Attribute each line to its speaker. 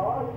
Speaker 1: 8